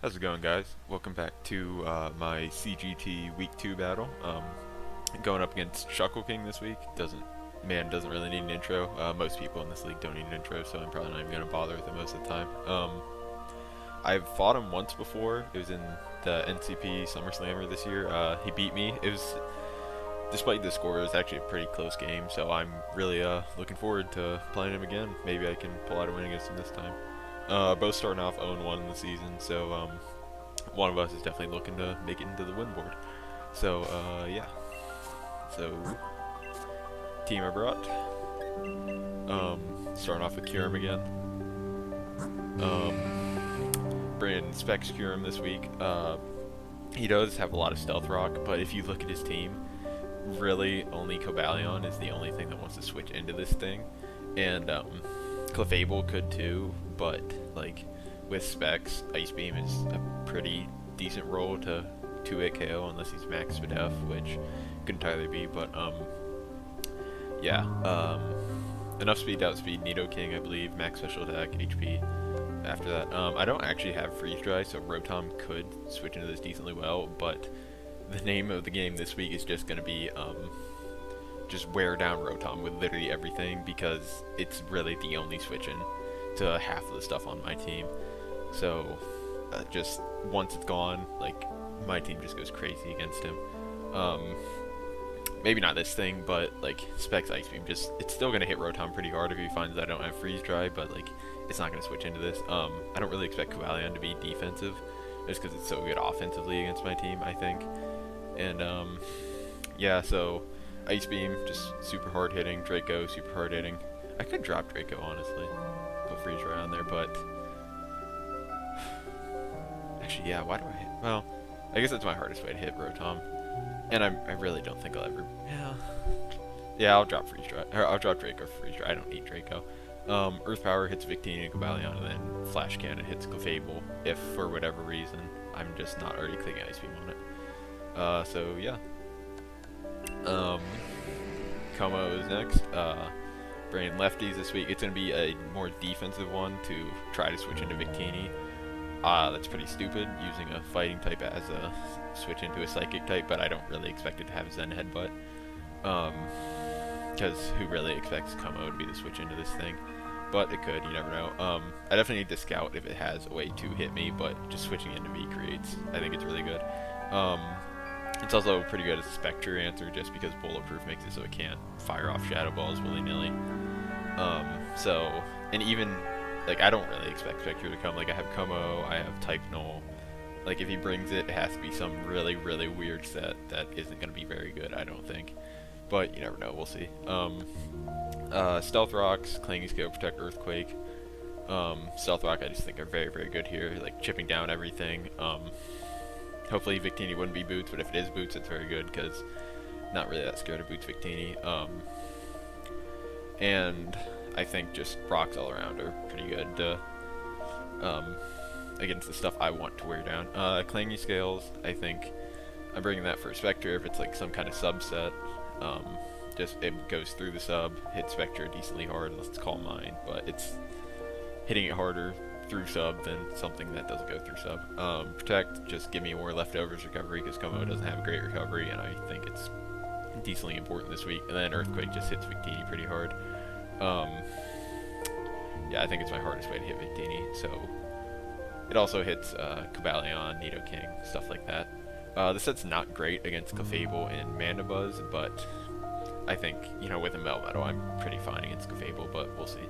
How's it going, guys? Welcome back to my CGT Week 2 battle. Going up against Shuckle King this week. Doesn't really need an intro. Most people in this league don't need an intro, so I'm probably not even going to bother with it most of the time. I've fought him once before. It was in the NCP Summer Slammer this year. He beat me. Despite the score, it was actually a pretty close game, so I'm really looking forward to playing him again. Maybe I can pull out a win against him this time. Both starting off 0-1 in the season, so one of us is definitely looking to make it into the win board. So yeah. So team I brought. Starting off with Curum again. Bringing Specs Curum this week. He does have a lot of Stealth Rock, but if you look at his team, really only Cobalion is the only thing that wants to switch into this thing, and Clefable could too, but like with Specs, Ice Beam is a pretty decent roll to 2-hit KO unless he's max Spadef, which could entirely be, but yeah, enough speed, outspeed, Nidoking, I believe, max special attack, HP. After that, I don't actually have Freeze Dry, so Rotom could switch into this decently well, but the name of the game this week is just going to be just wear down Rotom with literally everything, because it's really the only switch in to half of the stuff on my team. So just once it's gone, like, my team just goes crazy against him. Maybe not this thing, but like Specs Ice Beam, it's still gonna hit Rotom pretty hard if he finds that I don't have Freeze Dry, but like it's not gonna switch into this. I don't really expect Cobalion to be defensive, just because it's so good offensively against my team, I think. And yeah, so Ice Beam, just super hard hitting. Draco, super hard hitting. I could drop Draco, honestly. Put Freeze Dry on there, but actually, yeah, why do I hit? Well, I guess that's my hardest way to hit Rotom. And I really don't think I'll ever. Yeah, I'll drop Freeze Dry. Or I'll drop Draco for Freeze Dry. I don't need Draco. Earth Power hits Victini and Cobalion, and then Flash Cannon hits Clefable, if for whatever reason I'm just not already clicking Ice Beam on it. So yeah. Como is next. Bringing lefties this week. It's going to be a more defensive one to try to switch into Victini. That's pretty stupid, using a fighting type as a switch into a psychic type, but I don't really expect it to have Zen Headbutt. Because who really expects Como to be the switch into this thing? But it could, you never know. I definitely need to scout if it has a way to hit me, but just switching into V creates, I think it's really good. It's also pretty good as a Spectre answer, just because Bulletproof makes it so it can't fire off Shadow Balls willy-nilly. And even, like, I don't really expect Spectre to come. Like, I have Como, I have Type Null. Like, if he brings it, it has to be some really, really weird set that isn't going to be very good, I don't think. But you never know, we'll see. Stealth Rocks, Clangy Scale, Protect, Earthquake. Stealth Rock I just think are very, very good here, like chipping down everything. Hopefully Victini wouldn't be Boots, but if it is Boots, it's very good, because not really that scared of Boots Victini. And I think just rocks all around are pretty good against the stuff I want to wear down. Clangy Scales, I think I'm bringing that for Spectre if it's like some kind of subset. Just it goes through the sub, hits Spectre decently hard unless it's Call Mine, but it's hitting it harder through sub than something that doesn't go through sub. Protect, just give me more leftovers recovery, because Como doesn't have great recovery, and I think it's decently important this week. And then Earthquake just hits Victini pretty hard. Yeah, I think it's my hardest way to hit Victini, so it also hits Cobalion, Nidoking, stuff like that. This set's not great against Clefable and Mandibuzz, but I think, you know, with a Melmetal, I'm pretty fine against Clefable, but we'll see.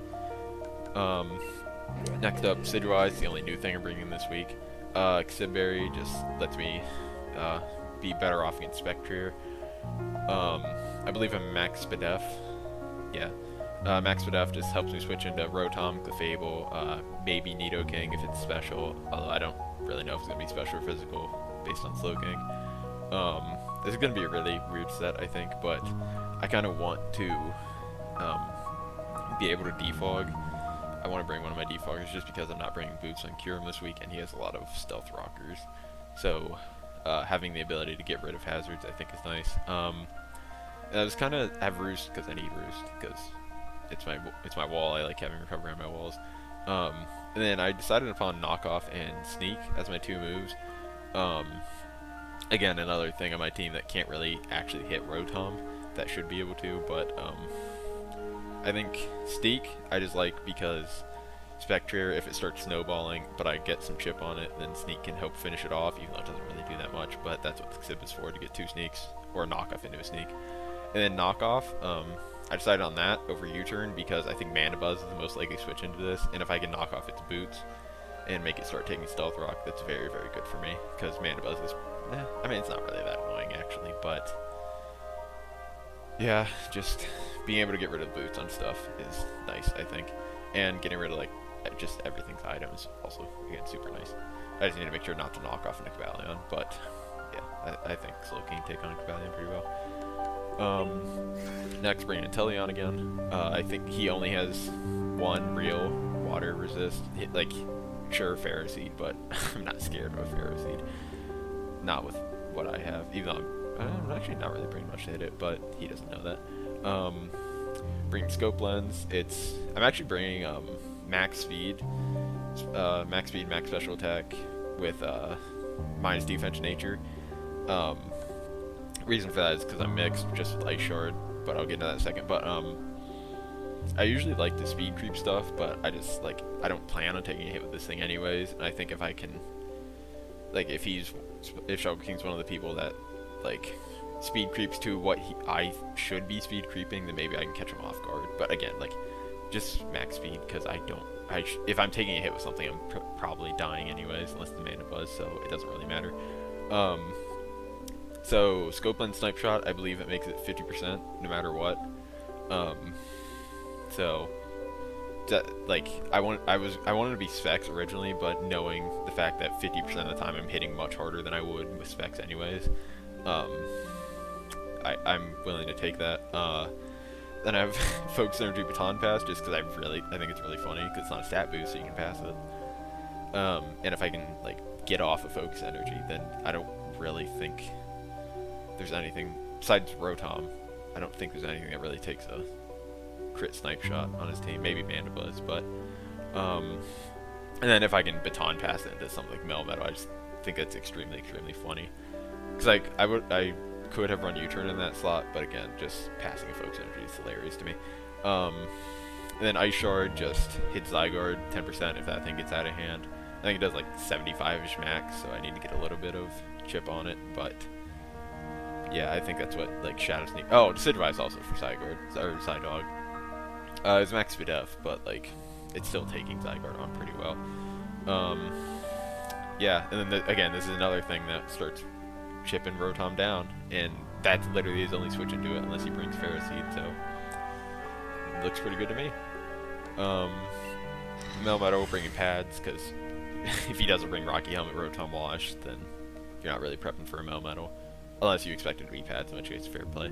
Next up, Sidwise, the only new thing I'm bringing this week. Xibberry just lets me be better off against Spectre. I believe I'm max Spadef. Yeah. Max Spadef just helps me switch into Rotom, Clefable, maybe Nidoking if it's special, although I don't really know if it's going to be special or physical based on Slowking. This is going to be a really weird set, I think, but I kind of want to be able to defog. I want to bring one of my defoggers just because I'm not bringing Boots on Curum this week, and he has a lot of Stealth Rockers. So having the ability to get rid of hazards, I think, is nice. I just kind of have Roost because I need Roost, because it's my wall. I like having recovery on my walls. And then I decided upon knockoff and sneak as my two moves. Um, Again, another thing on my team that can't really actually hit Rotom that should be able to, but I think Steak I just like because Spectrier, if it starts snowballing, but I get some chip on it, then Sneak can help finish it off, even though it doesn't really do that much, but that's what the Xib is for, to get two Sneaks, or a knockoff into a Sneak. And then knockoff, I decided on that over U-turn because I think Mana Buzz is the most likely switch into this, and if I can knock off its boots and make it start taking Stealth Rock, that's very, very good for me, because Mana Buzz is, I mean, it's not really that annoying, actually, but yeah, just being able to get rid of boots on stuff is nice, I think, and getting rid of, like, just everything's items also, again, super nice. I just need to make sure not to knock off an Cobalion, but yeah, I think Slowking take on Cobalion pretty well. Next, bring in Teleon again. I think he only has one real water resist. Like, sure, Ferroseed, but I'm not scared of a Ferroseed. Not with what I have, even though I'm actually not really bringing much to hit it, but he doesn't know that. Bringing Scope Lens. I'm actually bringing max speed, max special attack with minus defense nature. Reason for that is because I'm mixed just with Ice Shard, but I'll get into that in a second. But I usually like the speed creep stuff, but I don't plan on taking a hit with this thing anyways. And I think if I can, like, if Shulker King's one of the people that like speed creeps to what I should be speed creeping, then maybe I can catch him off guard. But again, like, just max speed, because if I'm taking a hit with something, I'm probably dying anyways, unless the Mana Buzz, so it doesn't really matter. So Scope Lens Snipe Shot, I believe it makes it 50% no matter what. So like I wanted to be Specs originally, but knowing the fact that 50% of the time I'm hitting much harder than I would with Specs anyways, I'm willing to take that. Then I have Focus Energy Baton Pass, just because I think it's really funny, because it's not a stat boost, so you can pass it. And if I can, like, get off of Focus Energy, then I don't really think there's anything, besides Rotom, I don't think there's anything that really takes a crit Snipe Shot on his team. Maybe Mana Buzz, but, and then if I can Baton Pass it into something like Melmetal, I just think that's extremely, extremely funny. Because, like, I could have run U-turn in that slot, but again, just passing a Focus Energy is hilarious to me. And then Ice Shard just hits Zygarde 10% if that thing gets out of hand. I think it does like 75-ish max, so I need to get a little bit of chip on it, but yeah, I think that's what, like, Shadow Sneak. Oh, Decidueye also for Zygarde, or Psydog. It's max Videf, but, like, it's still taking Zygarde on pretty well. Yeah, and then again, this is another thing that starts chipping Rotom down, and that's literally his only switch into it unless he brings Ferroseed, so looks pretty good to me. Melmetal will bring in pads, because if he doesn't bring Rocky Helmet Rotom Wash, then you're not really prepping for a Melmetal, unless you expect it to be pads, in which case fair play.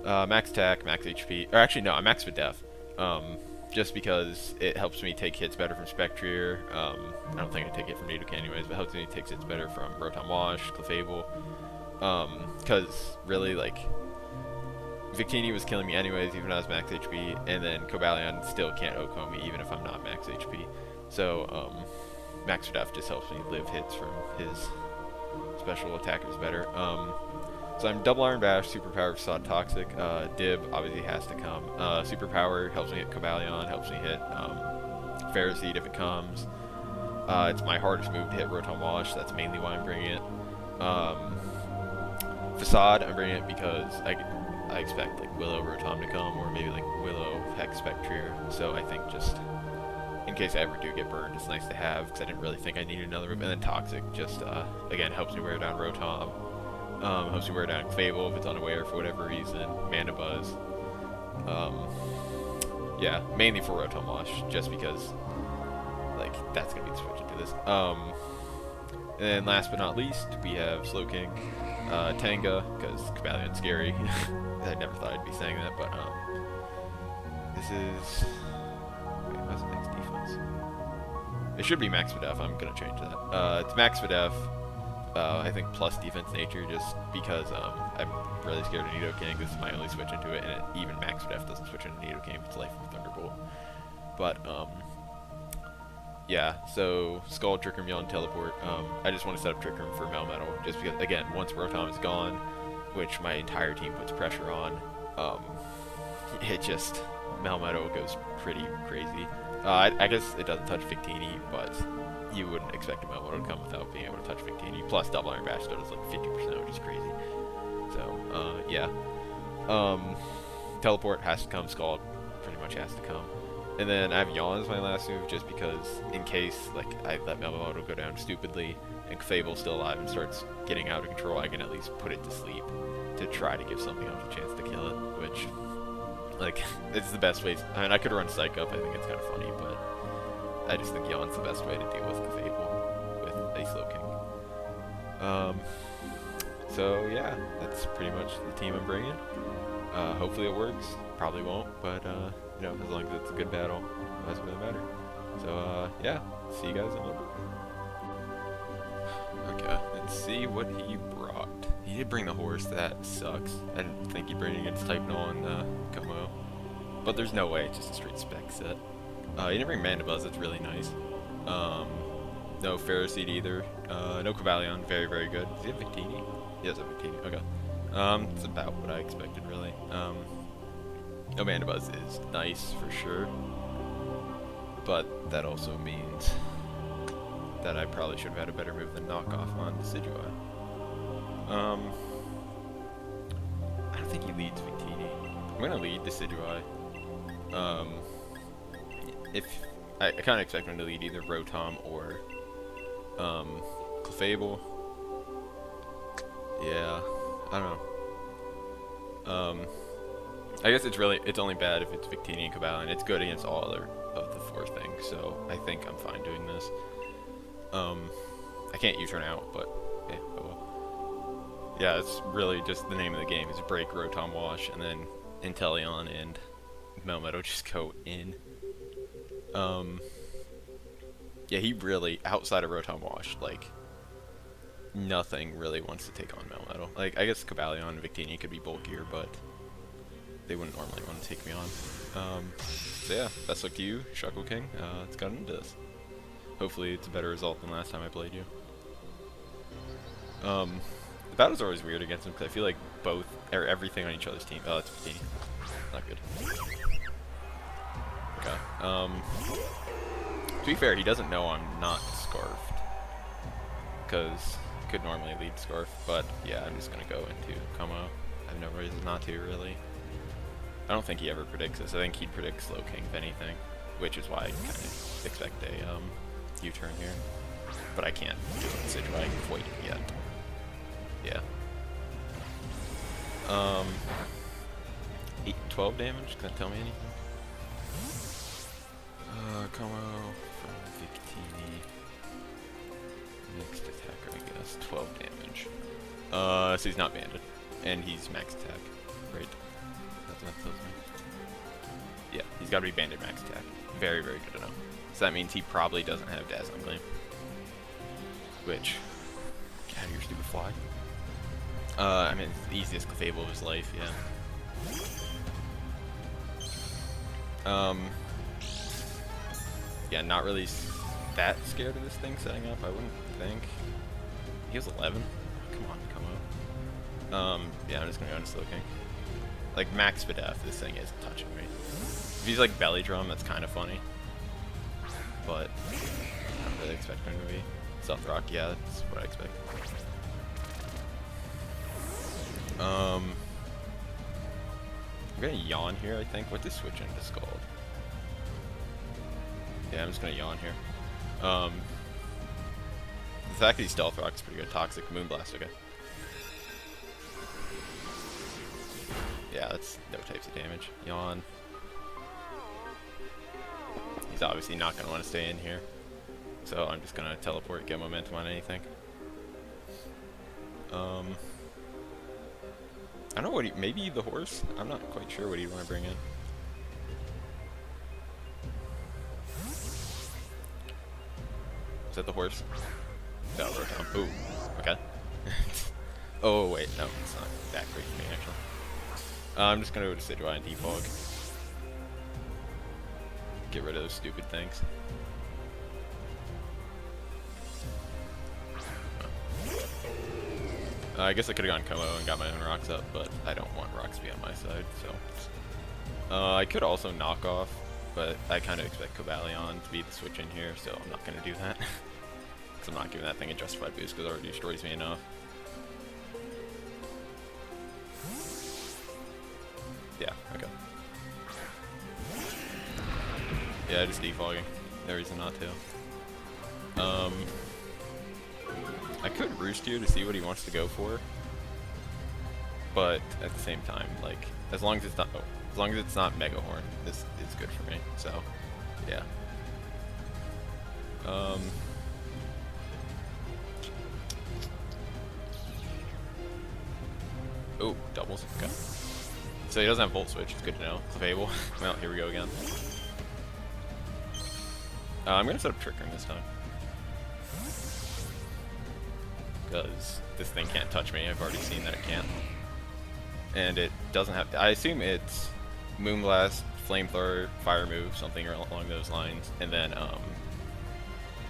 Max attack, max HP, or actually no, I'm max Videf. Just because it helps me take hits better from Spectrier. I don't think I take it from Nidoking anyways, but it helps me take hits better from Rotom Wash, Clefable. Because really, like, Victini was killing me anyways, even though I was max HP, and then Cobalion still can't OHKO me even if I'm not max HP. So max Videf just helps me live hits from his special attackers better. So I'm Double Iron Bash, Superpower, Facade Toxic. Dib obviously has to come. Superpower helps me hit Cobalion, helps me hit Ferroseed if it comes. It's my hardest move to hit Rotom Wash, that's mainly why I'm bringing it. Facade, I'm bringing it because I expect, like, Willow Rotom to come, or maybe like Willow Hex Spectrier. So I think just in case I ever do get burned, it's nice to have, because I didn't really think I needed another move. And then Toxic just again helps me wear down Rotom. Helps you wear down Fable if it's unaware for whatever reason. Mana Buzz. Yeah, mainly for Rotom Wash, just because, like, that's gonna be the switch into this. And then last but not least, we have Slowking, Tanga, because Cobalion's scary. I never thought I'd be saying that, but this is. Wait, what's the next defense? It should be Max Videf. I'm gonna change that. It's Max Videf. I think plus defense nature, just because I'm really scared of Nidoking. This is my only switch into it, and even Max Videf doesn't switch into Nidoking if it's Life from Thunderbolt. But yeah, so Skull, Trick Room, Yawn, Teleport. I just want to set up Trick Room for Melmetal, just because, again, once Rotom is gone, which my entire team puts pressure on, it just, Melmetal goes pretty crazy. I guess it doesn't touch Victini, but you wouldn't expect a Melmetal to come without being able to touch Victini. Plus, Double Iron Bash still does like 50%, which is crazy. So, yeah. Teleport has to come, Scald pretty much has to come. And then I have Yawn as my last move, just because in case like I let Melmetal go down stupidly and Cfable's still alive and starts getting out of control, I can at least put it to sleep to try to give something else a chance to kill it, which, like, it's the best way. I mean, I could run Psych Up, I think it's kind of funny, but I just think Yawn's the best way to deal with Cfable with a Slow King. So yeah, that's pretty much the team I'm bringing. Hopefully it works. Probably won't, but you know, as long as it's a good battle, it doesn't really matter. So yeah, see you guys in a little bit. Okay, let's see what he brought. He did bring the horse, that sucks. I didn't think he'd bring it against Type Null and Como. But there's no way, it's just a straight spec set. He didn't bring Mandibuzz, that's really nice. No Ferroseed either. No Cobalion, very, very good. Does he have Victini? He has a Victini, okay. It's about what I expected, really. No Mandibuzz is nice, for sure. But that also means that I probably should have had a better move than Knockoff on Decidueye. I don't think he leads Victini. I'm gonna lead Decidueye. If I kind of expect him to lead either Rotom or Clefable. Yeah, I don't know. I guess it's only bad if it's Victini and Cobalion. It's good against all other of the four things, so I think I'm fine doing this. I can't U-turn out, but yeah, oh well. Yeah, it's really just the name of the game is break Rotom Wash, and then Inteleon and Melmetal just go in. Yeah, he really, outside of Rotom Wash, like, nothing really wants to take on Melmetal. Like, I guess Cobalion and Victini could be bulkier, but they wouldn't normally want to take me on. So yeah, best luck to you, Shuckle King. Let's get into this. Hopefully it's a better result than last time I played you. The battles are always weird against him, because I feel like both, or everything on each other's team. Oh, it's Victini. Not good. Okay. To be fair, he doesn't know I'm not Scarfed, because I could normally lead Scarf, but yeah, I'm just going to go into Como. I have no reason not to, really. I don't think he ever predicts this. I think he'd predict Slow King, if anything, which is why I kind of expect a U-turn here. But I can't do it in Decidueye quite yet. Yeah. 8, 12 damage? Can that tell me anything? Como from Victini. Next attacker, I guess. 12 damage. So he's not banded. And he's max attack. Right. That's what that tells me. Yeah, he's got to be banded max attack. Very, very good to know. So that means he probably doesn't have Dazzling Gleam. Which, get out of your stupid fly. I mean, it's the easiest Clefable of his life, yeah. Yeah, not really that scared of this thing setting up, I wouldn't think. He has 11? Come on, come on. Yeah, I'm just gonna go into Slow King. Like, max Spadef, this thing isn't touching me. If he's like Belly Drum, that's kind of funny. But, I don't really expect him to be. Stealth Rock, yeah, that's what I expect. I'm gonna Yawn here, I think. What to switch into Scald? Yeah, I'm just gonna Yawn here. The fact that he's Stealth Rock is pretty good. Toxic, Moonblast, okay. Yeah, that's no types of damage. Yawn. He's obviously not gonna want to stay in here. So I'm just gonna teleport, get momentum on anything. I don't know what he, maybe the horse? I'm not quite sure what he'd want to bring in. Is that the horse? No, Rotom. Ooh, okay. Oh, wait, no, it's not that great for me, actually. I'm just gonna go to Decidueye and Defog. get rid of those stupid things. I guess I could have gone Como and got my own rocks up, but I don't want rocks to be on my side, so. I could also knock off, but I kind of expect Cobalion to be the switch in here, so I'm not going to do that. Because I'm not giving that thing a justified boost because it already destroys me enough. Yeah, okay. Yeah, just defogging. No reason not to. I could roost here to see what he wants to go for, but at the same time, like, as long as it's not Mega Horn, this is good for me. So, yeah. Oh, doubles. Okay. So he doesn't have Volt Switch. It's good to know. It's Fable. Well, here we go again. I'm gonna set up Trick Room this time. Because this thing can't touch me. I've already seen that it can't. And it doesn't have... I assume it's Moonblast, Flamethrower, Fire Move, something along those lines. And then,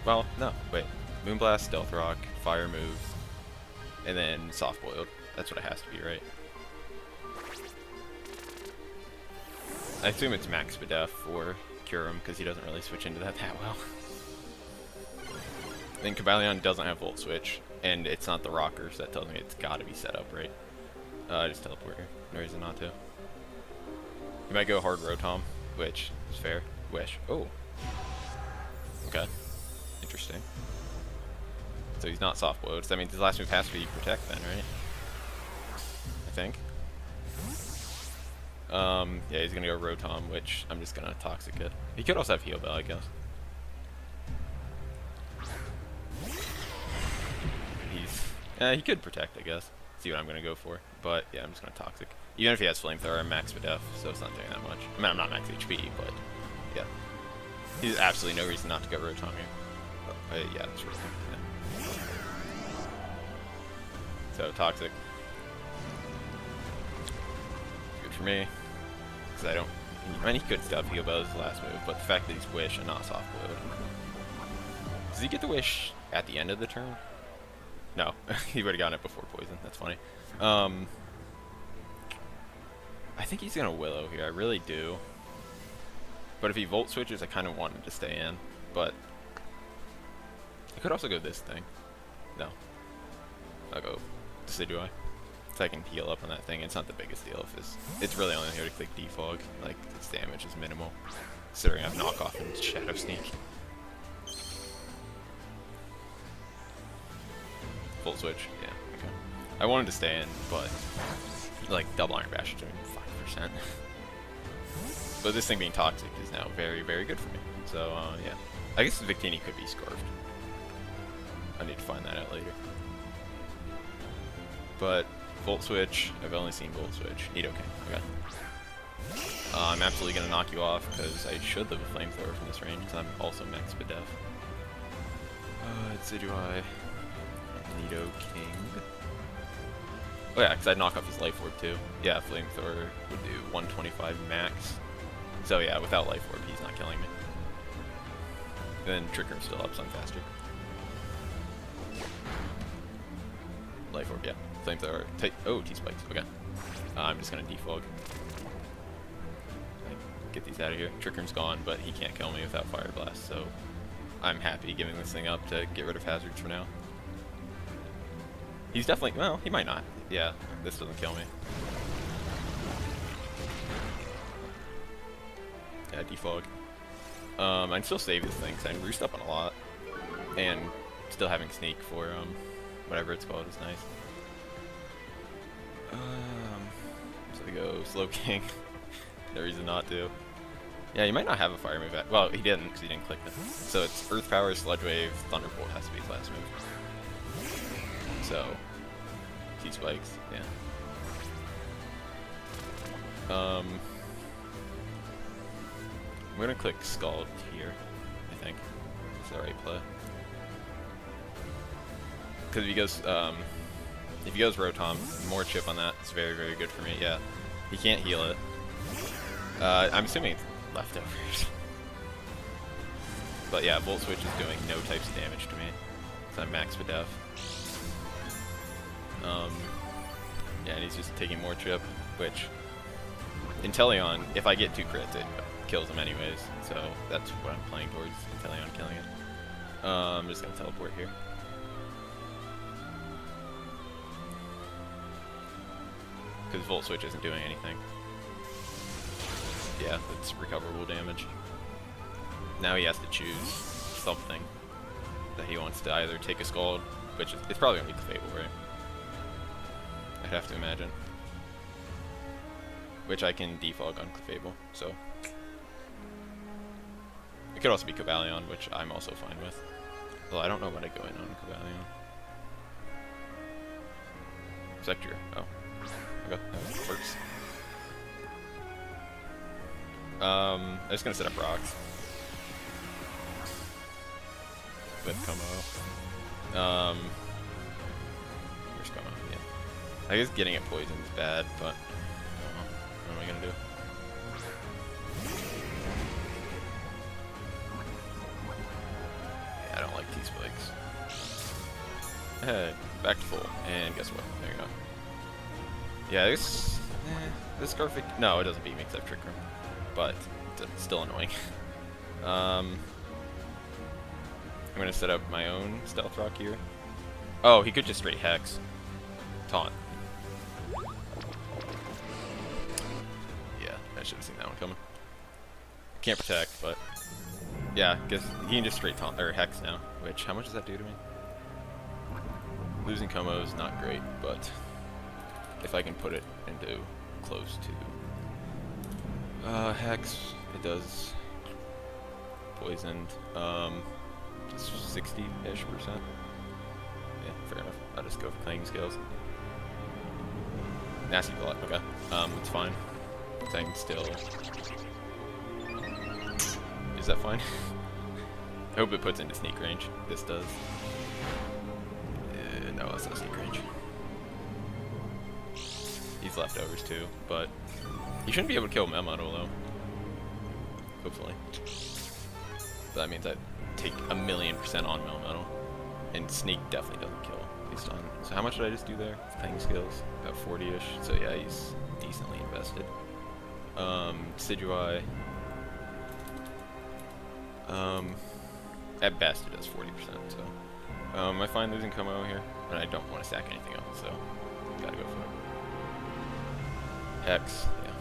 well, no, wait. Moonblast, Stealth Rock, Fire Move, and then Soft Boiled. That's what it has to be, right? I assume it's Max Bedef for Kyurem, because he doesn't really switch into that well. Then Cobalion doesn't have Volt Switch, and it's not the Rockers. That tells me it's got to be set up right. Just teleport here. No reason not to. He might go hard Rotom, which is fair. Wish. Oh. Okay. Interesting. So he's not soft boiled. So that means his last move has to be Protect then, right? I think. Yeah, he's gonna go Rotom, which I'm just gonna Toxic it. He could also have Heal Bell, I guess. He could Protect, I guess. See what I'm gonna go for. But yeah, I'm just gonna Toxic. Even if he has Flamethrower, I'm Max Bedef, so it's not doing that much. I mean, I'm not Max HP, but yeah. There's absolutely no reason not to go Rotom here. Yeah, that's right. Yeah. So Toxic. Good for me. Because I don't... I mean, he could still have Heal Bell as his last move, but the fact that he's Wish and not Soft Boiled. Does he get the Wish at the end of the turn? No, he would have gotten it before Poison. That's funny. I think he's gonna Willow here. I really do. But if he Volt Switches, I kind of want him to stay in. But I could also go this thing. No, I'll go Decidueye. So I can heal up on that thing. It's not the biggest deal if it's really only here to click Defog. Like, its damage is minimal, considering I have Knockoff and Shadow Sneak. Full switch, yeah, okay. I wanted to stay in, but like double Iron Bash is doing 5%. But this thing being toxic is now very, very good for me. So yeah, I guess Victini could be Scarfed. I need to find that out later. But Volt Switch, I've only seen Volt Switch. Nidoking, okay. I'm absolutely gonna knock you off because I should live a Flamethrower from this range because I'm also Max Bedef. Decidueye. Nidoking. Oh yeah, because I'd knock off his Life Orb too. Yeah, Flamethrower would do 125 max. So yeah, without Life Orb, he's not killing me. Then Trick Room's still up, so I'm faster. Life Orb, yeah. Flamethrower. Oh, T-Spikes, okay. I'm just gonna defog. Get these out of here. Trick Room's gone, but he can't kill me without Fire Blast, so I'm happy giving this thing up to get rid of hazards for now. He's definitely, well, he might not. Yeah, this doesn't kill me. Yeah, defog. I'd still save this thing, because I roost up on a lot. And still having Sneak for, whatever it's called is nice. So we go Slow King. No reason not to. Yeah, he might not have a fire move. Well, he didn't, because he didn't click it. So it's Earth Power, Sludge Wave, Thunderbolt has to be his last move. So, T-Spikes, yeah. I'm gonna click Scald here, I think. It's the right play. Because if he goes Rotom, more chip on that, it's very, very good for me, yeah. He can't heal it. I'm assuming it's leftovers. But yeah, Volt Switch is doing no types of damage to me. So I'm max for def. Yeah, and he's just taking more chip, which Inteleon, if I get 2 crits, it kills him anyways. So that's what I'm playing towards, Inteleon killing it. I'm just gonna teleport here. Because Volt Switch isn't doing anything. Yeah, it's recoverable damage. Now he has to choose something that he wants to either take a Scald, which is, it's probably gonna be the Fable, right? I'd have to imagine. Which I can defog on Clefable, so. It could also be Cobalion, which I'm also fine with. Well, I don't know what I go in on Cobalion. Sector. Oh. Okay, that works. I'm just gonna set up rocks. With Como. Where's Como? Yeah. I guess getting it poisoned is bad, but what am I gonna do? Yeah, I don't like T-Spikes. Hey, back to full, and guess what? There you go. Yeah, this Scarfig. No, it doesn't beat me except Trick Room, but it's still annoying. I'm gonna set up my own Stealth Rock here. Oh, he could just straight Hex. Taunt. Yeah, I should have seen that one coming. Can't protect, but yeah, because he can just straight taunt or Hex now. Which, how much does that do to me? Losing Como is not great, but if I can put it into close to Hex, it does poisoned. Just 60-ish%. Yeah, fair enough. I'll just go for Clanging Scales. Nasty Block, okay. It's fine. So I can still. Is that fine? I hope it puts into sneak range. This does. No, that's not sneak range. He's leftovers too, but he shouldn't be able to kill Melmetal though. Hopefully. That means I take 1,000,000% on Melmetal, and sneak definitely doesn't kill based on. So how much did I just do there? Clanging Skills, about 40-ish. So yeah, he's decently invested. Decidueye. At best it does 40%. So I find losing Como here, and I don't want to stack anything else, so gotta go for it. Hex, yeah.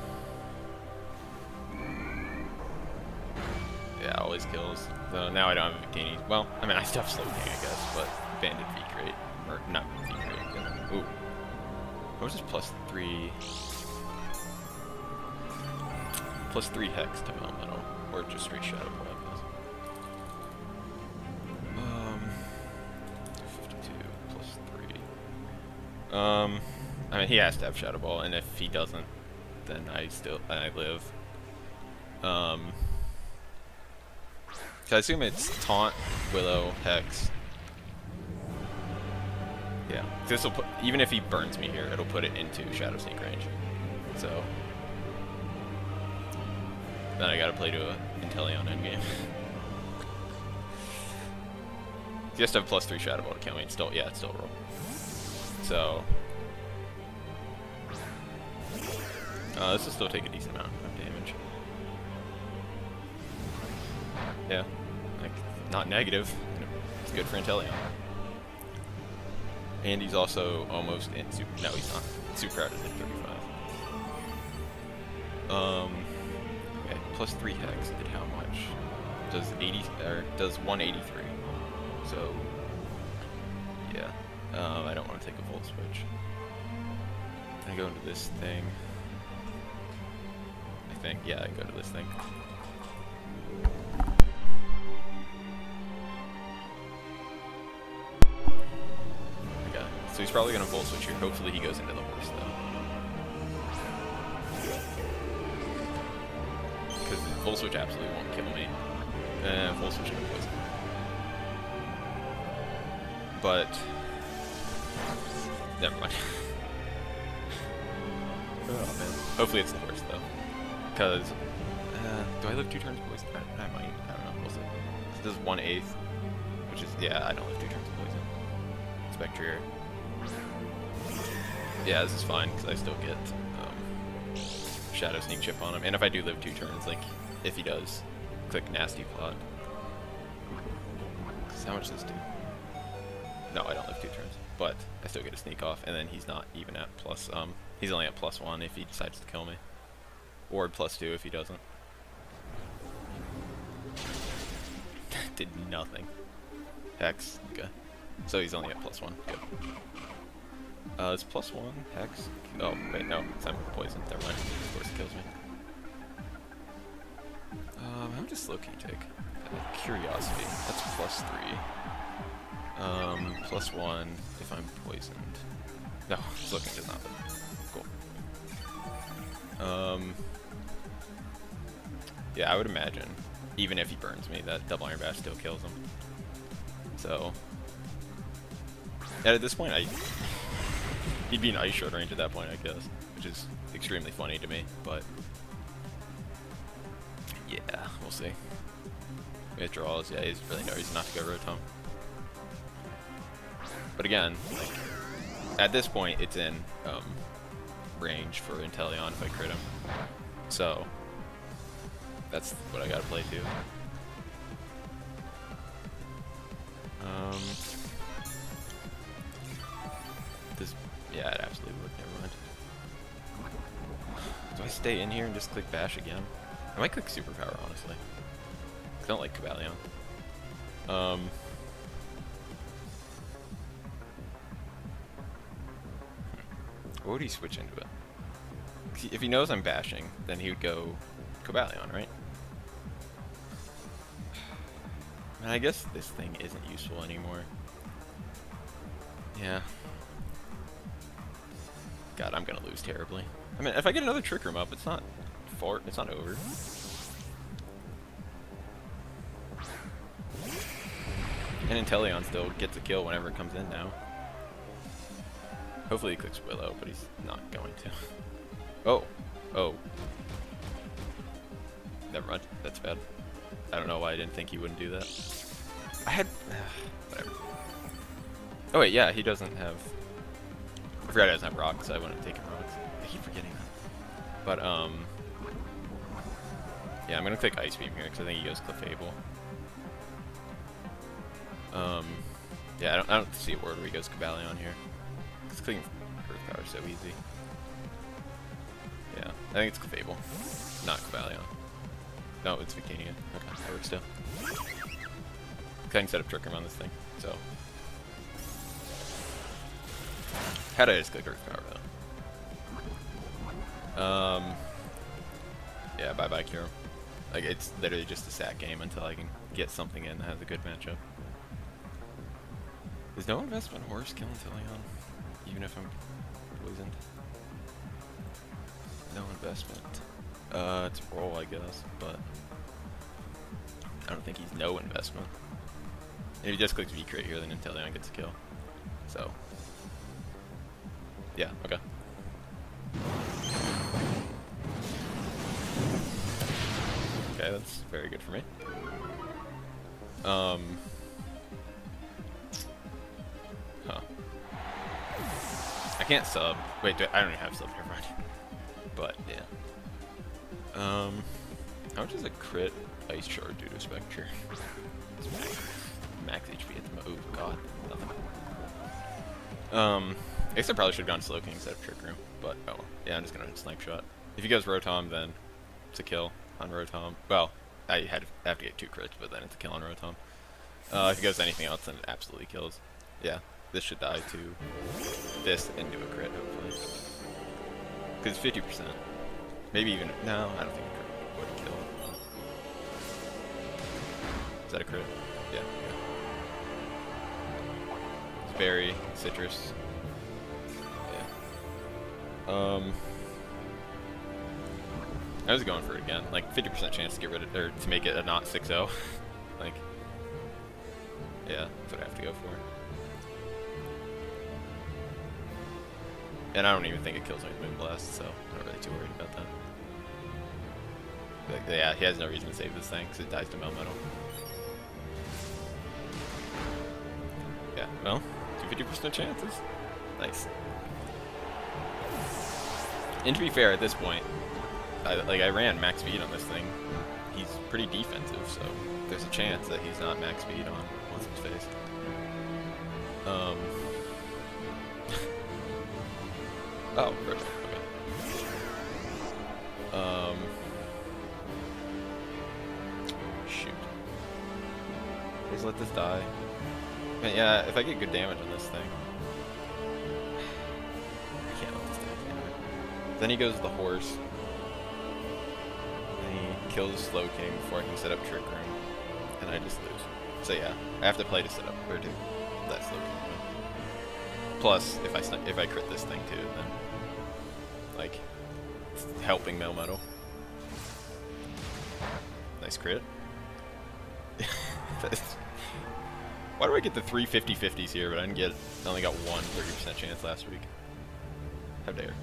Yeah, always kills. So now I don't have a Victini. Well, I mean, I still have Slow King, I guess, but Banded V-Crate. Or, not V-Crate. Yeah. Ooh. What was this +3? +3 Hex to Melmetal. Or just straight Shadow Ball, I guess. 52 +3. I mean, he has to have Shadow Ball, and if he doesn't, then I live. So I assume it's Taunt, Willow, Hex. Yeah, this will put, even if he burns me here, it'll put it into Shadow Sneak range. So then I gotta play to a Inteleon endgame. He has to have +3 Shadow Ball to kill me. It's still, yeah, it's still a roll. So this will still take a decent amount of damage. Yeah, like not negative. It's good for Inteleon. And he's also almost in super. No, he's not. Super out is in 35. Okay, +3 Hex did how much? Does 80 or does 183? So yeah, I don't want to take a Volt Switch. I go into this thing. I think, yeah, I go to this thing. Okay, so he's probably gonna Volt Switch here. Hopefully he goes into the horse though. Because Volt Switch absolutely won't kill me. Volt Switch can poison. But never mind. Oh man. Hopefully it's the horse though. Because do I live 2 turns poison? I might. I don't know. We'll see. Does 1/8, which is, yeah, I don't live 2 turns of poison. Spectre. Yeah, this is fine, because I still get Shadow Sneak Chip on him. And if I do live 2 turns, like, if he does, click Nasty Plot. How much does this do? No, I don't live 2 turns, but I still get a sneak off, and then he's not even at plus, he's only at +1 if he decides to kill me. Or +2 if he doesn't. Did nothing. Hex, okay. So he's only at +1, good. It's +1, Hex. Oh, wait, no, I'm poisoned, never mind. Of course it kills me. How much does Slow King take? Curiosity, that's +3. +1 if I'm poisoned. No, Slow King does not. Cool. Yeah, I would imagine, even if he burns me, that double Iron Bash still kills him. So, yeah, at this point, he'd be in ice short range at that point, I guess, which is extremely funny to me, but yeah, we'll see. Withdrawals, yeah, he's really no reason not to go Rotom. But again, like, at this point, it's in range for Inteleon if I crit him. So, that's what I gotta play too. This, yeah, it absolutely would. Never mind. Do I stay in here and just click Bash again? I might click Superpower, honestly. I don't like Cobalion. What would he switch into it? If he knows I'm bashing, then he would go Cobalion, right? And I guess this thing isn't useful anymore. Yeah. God, I'm gonna lose terribly. I mean, if I get another Trick Room up, it's not far. It's not over. And Inteleon still gets a kill whenever it comes in now. Hopefully he clicks Willow, but he's not going to. Oh. Oh. Never mind. That's bad. I don't know why I didn't think he wouldn't do that. I had... whatever. Oh wait, yeah, he doesn't have... I forgot he doesn't have rocks, so I wouldn't have taken rocks. I keep forgetting that. But, yeah, I'm gonna click Ice Beam here, because I think he goes Clefable. Yeah, I don't see a word where he goes Cobalion here. Because clicking Earth Power is so easy. Yeah, I think it's Clefable, not Cobalion. No, it's Victinian. Okay, that works still. I can set up Trick Room on this thing, so. How'd I just click Earth Power though? Yeah, bye-bye Cure. Like, it's literally just a sat game until I can get something in that has a good matchup. Is no investment horse killing Inteleon? Even if I'm poisoned? No investment. It's roll, I guess, but I don't think he's no investment. If he just clicks V-Crit here, then Inteleon gets a kill. So, yeah, okay. Okay, that's very good for me. Huh. I can't sub. Wait, I don't even have sub, never mind. But, yeah. How much does a crit Ice Shard do to Spectre? Max HP at the move. God, nothing. I guess I probably should have gone Slow King instead of Trick Room, but oh well. Yeah, I'm just gonna Snipe Shot. If he goes Rotom, then it's a kill on Rotom. Well, I have to get 2 crits, but then it's a kill on Rotom. If he goes anything else, then it absolutely kills. Yeah, this should die to this and do a crit, hopefully. Because 50%. Maybe even, no, I don't think a crit would kill. Is that a crit? Yeah. It's berry, citrus. Yeah. I was going for it again. Like 50% chance to get rid of, or to make it a not 6-0. Like, yeah, that's what I have to go for. And I don't even think it kills me with Moonblast, so I'm not really too worried about that. Like, yeah, he has no reason to save this thing because it dies to Melmetal. well, 250% chances. Nice. And to be fair, at this point, I ran max speed on this thing. He's pretty defensive, so there's a chance that he's not max speed on what's his face. Oh, perfect. Okay. Shoot. Please let this die. Man, yeah, if I get good damage on this thing. I can't let this die. Then he goes to the horse. And he kills Slow King before I can set up Trick Room. And I just lose. So yeah, I have to play to set up, or to let Slow King win. Plus, if I crit this thing too, then, like, it's helping Melmetal. Nice crit. Why do I get the 3 50-50s here, but I only got one 30% chance last week? How dare.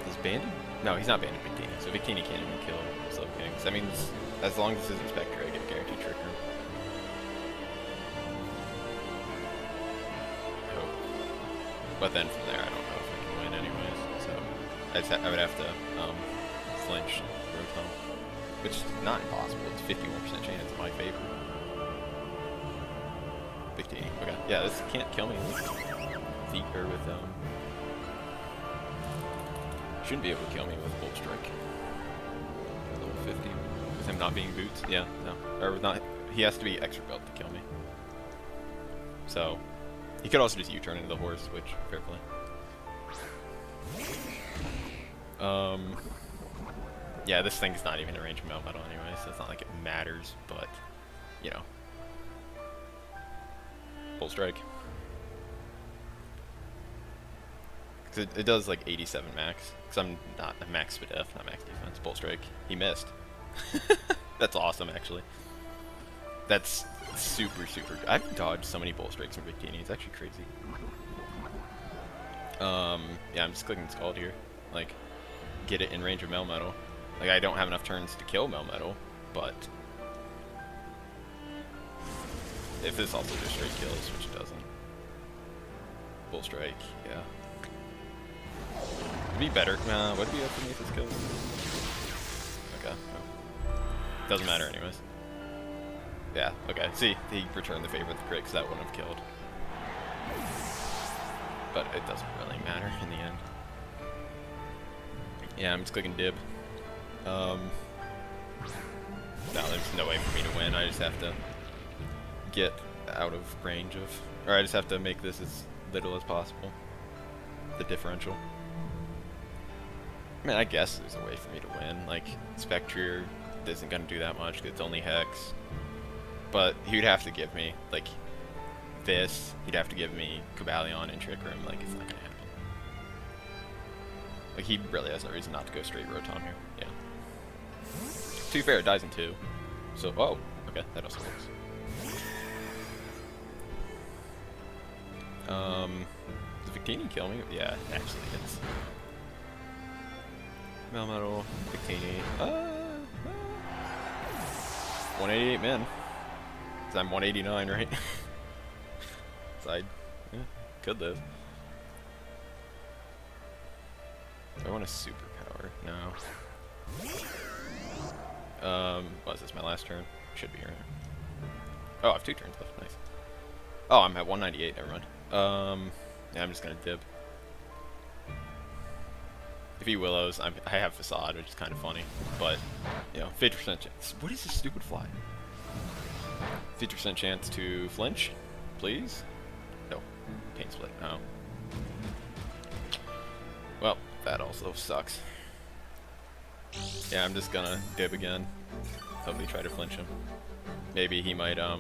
Is Banded? No, he's not Banded Victini, so Victini can't even kill Slow King. So that means, as long as this isn't Spectre, I get a guaranteed Trick Room. I hope. But then from there, I don't know if I can win anyways, so I would have to flinch Rotom, which is not impossible. It's 51% chance in my favor. Victini. Okay. Yeah, this can't kill me with shouldn't be able to kill me with Bolt Strike. Level 50. With him not being boots? Yeah, no. Or not, he has to be extra belt to kill me. So, he could also just U-turn into the horse, which, fair play. Yeah, this thing's not even in range of Melmetal anyway, so it's not like it matters, but, you know. Bolt Strike. Because it does like 87 max. Because I'm not a max speed F, not max defense. Bolt Strike. He missed. That's awesome, actually. That's super, super good. I've dodged so many Bolt Strikes in Victini. It's actually crazy. Yeah, I'm just clicking Scald here. Like, get it in range of Melmetal. Like, I don't have enough turns to kill Melmetal, but if this also just straight kills, which it doesn't. Bolt Strike, yeah. It'd be better. Would it be up for me if this kills? Okay. Oh. Doesn't matter anyways. Yeah, okay. See, he returned the favor with the crit, because that wouldn't have killed. But it doesn't really matter in the end. Yeah, I'm just clicking dib. No, there's no way for me to win. I just have to get out of range of, or I just have to make this as little as possible. The differential. I mean, I guess there's a way for me to win. Like, Spectre isn't gonna do that much because it's only Hex. But he would have to give me, like, this. He'd have to give me Cobalion and Trick Room. Like, it's not gonna happen. Like, he really has no reason not to go straight Rotom here. Yeah. To be fair, it dies in 2. So, oh, okay, that also works. Does Victini kill me? Yeah, actually, it's Melmetal, Victini. 188 men. Cause I'm 189, right? So I could live. Do I want a superpower? No. What is this, my last turn? Should be, right? Oh, I have 2 turns left, nice. Oh, I'm at 198, never mind. Yeah, I'm just gonna dip. If he Willows, I have Facade, which is kind of funny. But, you know, 50% chance. What is this stupid fly? 50% chance to flinch, please? No. Pain Split, no. Well, that also sucks. Yeah, I'm just gonna dib again. Hopefully try to flinch him. Maybe he might, I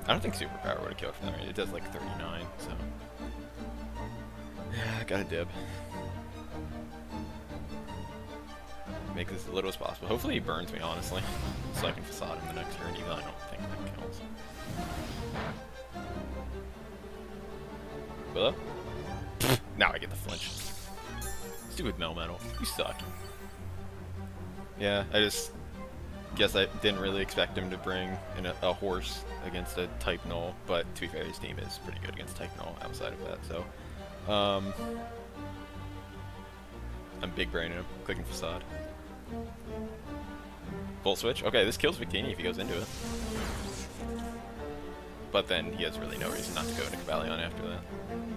don't think Superpower would have killed from that, right? It does like 39, so. Yeah, I gotta dib. Make this as little as possible. Hopefully he burns me, honestly. So I can Facade him the next turn, even though I don't think that kills. Willow? Now I get the flinch. Stupid Melmetal. You suck. Yeah, I just guess I didn't really expect him to bring in a horse against a type Null, but to be fair, his team is pretty good against type Null outside of that, so. I'm big braining him, clicking Facade. Volt switch? Okay, this kills Victini if he goes into it. But then he has really no reason not to go into Cavalion after that.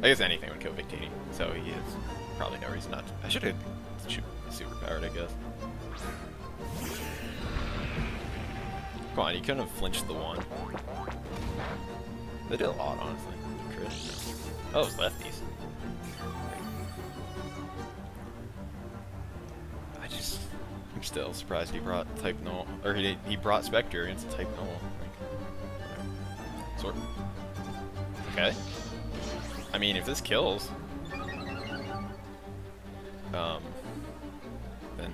I guess anything would kill Victini, so he has probably no reason not to. I should have super powered, I guess. Come on, he couldn't have flinched the one. They did a lot, honestly. Crit. Oh, it was lefties. I'm still surprised he brought type Null, or he brought Spectre against type Null. Like, sort. Okay. I mean, if this kills, then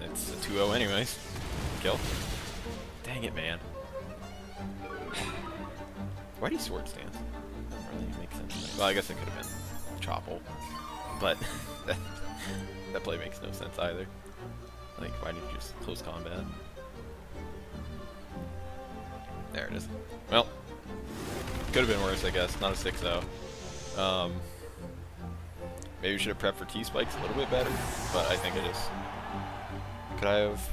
it's a 2-0 anyways. Kill. Dang it, man. Why do you sword stance? Doesn't really make sense. Well, I guess it could have been Chopple, but that play makes no sense either. Like, why didn't you just close combat? There it is. Well, could have been worse, I guess. Not a 6-0. Maybe we should have prepped for T-Spikes a little bit better, but I think I just... Could I have...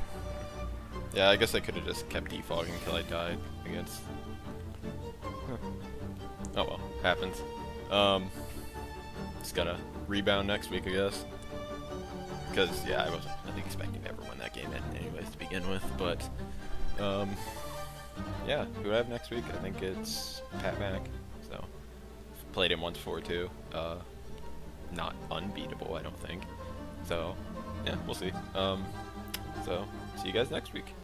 Yeah, I guess I could have just kept defogging until I died against... Huh. Oh well, happens. Just gotta rebound next week, I guess. Because, yeah, I wasn't really expecting to ever win that game anyways to begin with, but, yeah, who do I have next week? I think it's Pat Mac, so, played him once before, too. Not unbeatable, I don't think. So, yeah, we'll see. So, see you guys next week.